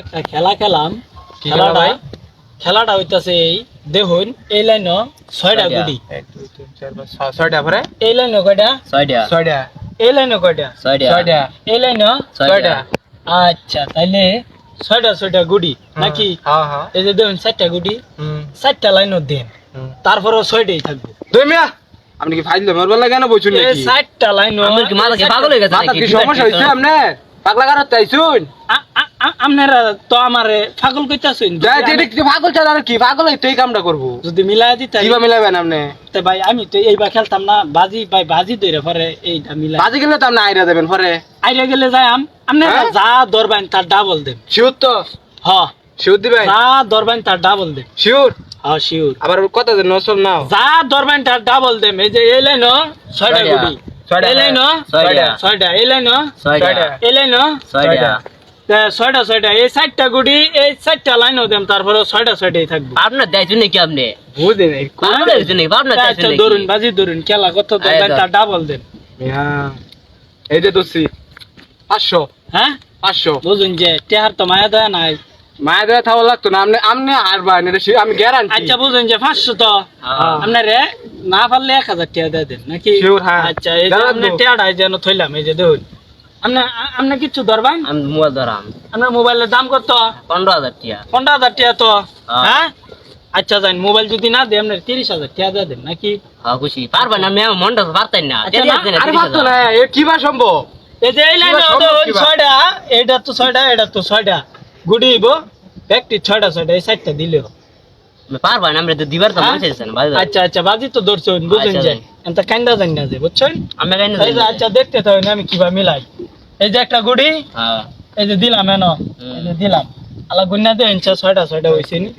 একটা খেলা খেলাম। কি খেলা ভাই? খেলাটা হইতাছে এই দেখুন এই লাইন 6টা গুটি, 1 2 3 4 5 6 6টা পরে এই লাইন কয়টা, 6টা 6টা এই লাইন কয়টা, 6টা 6টা এই লাইন 6টা। আচ্ছা তাইলে 6টা গুটি নাকি? হ্যাঁ হ্যাঁ এই যে দেখুন 4টা গুটি, 4টা লাইন দেন, তারপরও 6টাই থাকবে। দুই মিয়া আপনি কি ফাইল মারবার লাগে না বইছুন এই নাকি? 4টা লাইন আমার কি মাথা কি পাগল হয়ে গেছে মাথা নাকি? কি সমস্যা হইছে আপনার? পাগলা কারত চাইছুন? আপনারা তো আমারে পাগল কইতাছেন। যাই যে কি পাগল চাল আর কি পাগল হইতে এই কামটা করব। যদি মিলাই দিতে কিবা মিলাবেন আপনি? তে ভাই আমি তো এইবার খেলতাম না, বাজি ভাই বাজি ধরে পরে এইটা মিলাই বাজে গেলে তো আপনি আইরা দেবেন পরে। আইরে গেলে যাই আপনারা হ্যাঁ? যা ধরবেন তার ডাবল দেন। শিওর তো? হ শিওর দিবেন? যা ধরবেন তার ডাবল দেন। শিওর? হ্যাঁ শিওর। আবার কত দিন নসল নাও? যা ধরবেন তার ডাবল দেন। এই যে এই লাইন 6টা গুটি, এই লাইন 6টা, এই লাইন 6টা এই লাইন 6টা 6টা এই 4টা গুটি, এই 4টা লাইনও দেন, তারপরে 6টাই থাকবে। আপনার দায়িত্ব নাকি আপনি? বুঝে নাই। আপনার দায়িত্ব নাকি? আপনার দায়িত্ব আচ্ছা নাকি? ধরুন বাজি ধরুন, খেলা কত ধরবেন তার ডাবল দেন। হ্যাঁ এই যে দোষী 500 হ্যাঁ 500 বুঝুন যে টেহার তো মায়া দেয়া নাই। মায়ের দেওয়া থাকা লাগতো না। আপনি আপনি হারবেন এটা আমি গ্যারান্টি। আচ্ছা বুঝুন যে 500 তো হ্যাঁ। আপনারে না পারলে 1000 টাকা দিয়ে দেন নাকি? Sure, হ্যাঁ। আচ্ছা এই যে দাঁড়ান আপনি তো। টাকাটা যেন থইলাম, এই যে দেখুন আপনি কিছু ধরবেন। আমি মোবাইল ধরাম আপনার মোবাইলের দাম কত? 15,000 টাকা। 15,000 টাকা তো। হ্যাঁ। হ্যাঁ আচ্ছা যান, মোবাইল যদি না দেয় আপনার 30,000 টাকা দিয়ে দেন নাকি? হ্যাঁ খুশি পারবেন আপনি? আমার মনটা তো পারতেন না। আচ্ছা, দেরি না, আছে না, আরে 30,000 পারতো না এ কি বা সম্ভব? এই যে এই লাইনে কিবা সম্ভব কিবা? 6টা, এটা তো 6টা, এটা তো 6টা গুটি হইব, ব্যক্তি 6টা এই 4টা দিলেও। আপনি পারবেন? আমরা তো দিবার তো হ্যাঁ? মনে চাইছেন ভাই। আচ্ছা আচ্ছা বাজি তো ধরছেন বুঝুন আচ্ছা, যে যাই। এত কান্দা জানি না যে বুঝছেন। আমরা কেন এই যে আচ্ছা দেখতে তো হয় না আমি কিভাবে মিলাই। এই যে একটা গুড়ি, হ্যাঁ এই যে দিলাম এনো, এই যে দিলাম আলা গুন্না দে ইনচা 6টা হইছে নি।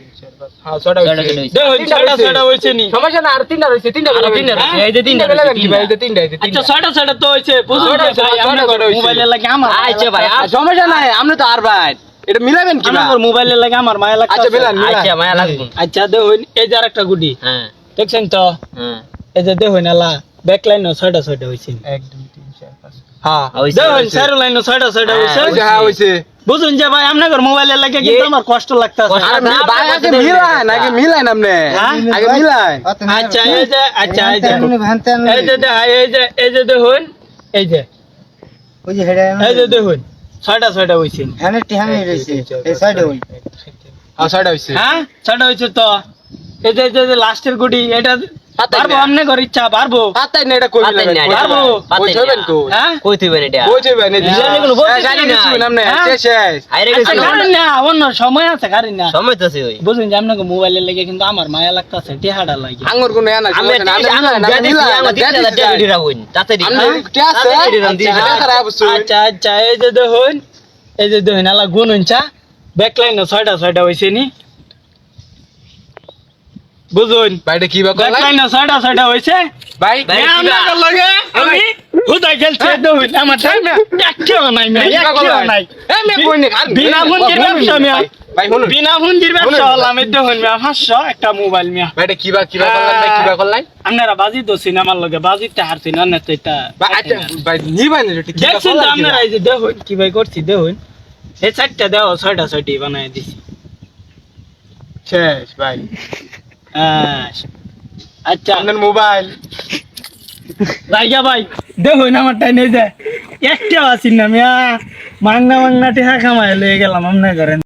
হ্যাঁ 6টা ছয়টা হইছে। হইছে। দেখুন 6টা হইছে নি। সমস্যা না আর 3টা রইছে 3টা আর তিনটা মিলাবেন। রইছে, এই যে তিনটা মিলাবেন রইছে, কি ভাই? এই যে 3টা এই যে 3টা। আচ্ছা 6টা তো হইছে বুঝুন ছয়টা যে ভাই ছয়টা আপনার হইছে। মোবাইলের লাগে আমার আচ্ছা ভাই, আর সমস্যা নাই আপনি তো হারবেন। এটা মিলাবেন কি না? আমার মোবাইলের লাগে আমার মায়া লাগছে। আচ্ছা মিলান আচ্ছা মিলান। মায়া লাগবে। আচ্ছা দেখুন এই যে আরেকটা গুড়ি হ্যাঁ দেখছেন তো, হ্যাঁ এই যে দেখুন আলা ব্যাক লাইন 6টা হইছে। 1 2 3 4 5 হ্যাঁ হইছে, দেখুন হইছে। চার লাইন 6টা হইছে। হইছে হ্যাঁ হইছে। বুঝুন যে ভাই আপনার মোবাইলের লাগে কিন্তু আমার কষ্ট লাগতাছে। কষ্ট- আরে না, ভাই আপনার আগে কথা মিলান আগে মিলান আপনি। হ্যাঁ? আগে মিলান। আচ্ছা এই যে আচ্ছা এই যে এই যে দেখুন এই যে এই যে দেখুন 6টা হইছে। হ্যাঁ 6টা হইছে। হ্যাঁ 6টা হইছে তো। এই যে লাস্টের গুটি এটা পাতাই পারবো না। আপনি করে ইচ্ছা পারবো। পাতাই না এটা কই পাতাই মিলাবেন? না, পারবো। কই যাবেন কই? হ্যাঁ কই থইবেন এটা? কই যাবেন? এই হ্যাঁ, এগুলো বলতে জানি জানি না না। আপনি হ্যাঁ? শেষ। আইরে আচ্ছা গেছে কারেন না অন্য সময় আছে কারেন না। সময় তো আছে ওই। বুঝুন যে আপনাকে মোবাইলের লাগে কিন্তু আমার মায়া লাগতাছে টেহাটা লাগে। আঙ্গুর কোন না আমি সমস্যা না। আপনি মিলান আপনি মিলান। আমার 30,000 টাকা দিরা হইন তাড়াতাড়ি। আপনি কি আছে? তাড়াতাড়ি দিলাম, দিলাম। এটা খারাপ হইছে। আচ্ছা আচ্ছা এই যে দেখুন আলা গুণ হইছা ব্যাক লাইন 6টা হইছে নি। বুঝুন ভাইটা কি বা ব্যাক করলাই? লাইন 6টা হইছে। ভাই ভাই, আমি কিবা? আপনার লগে আমি হুদাই খেলছি দেখুন আমার টাইম একটাও নাই কি বা একটাও করলাই? নাই। এই মে কই নে খান। বিনা পুঁজির ব্যবসা মিয়া। ভাই শুনুন। বিনা পুঁজির ব্যবসা হল আমি দেখুন মিয়া 500 একটা মোবাইল মিয়া। ভাইটা কি বা করলাই? ভাই কি বা করলাই? আপনারা বাজি তো সিনেমার লগে বাজিতে হারছেন না তো এটা ভাই আচ্ছা ভাই নিবাই না এটা কি বা দেখছেন তো করলাই? আপনারা এই যে দেখুন কি ভাই করছি দেখুন এই 4টা দাও 6টা বানায় দিছি। শেষ ভাই। হ্যাঁ আচ্ছা আপনার মোবাইল রাইয়া ভাই দেখুন আমার টাইম এই যে একটাও আছি না মিয়া মাংনা টেহা খামায় লয়ে গেলাম আপনার ঘরে।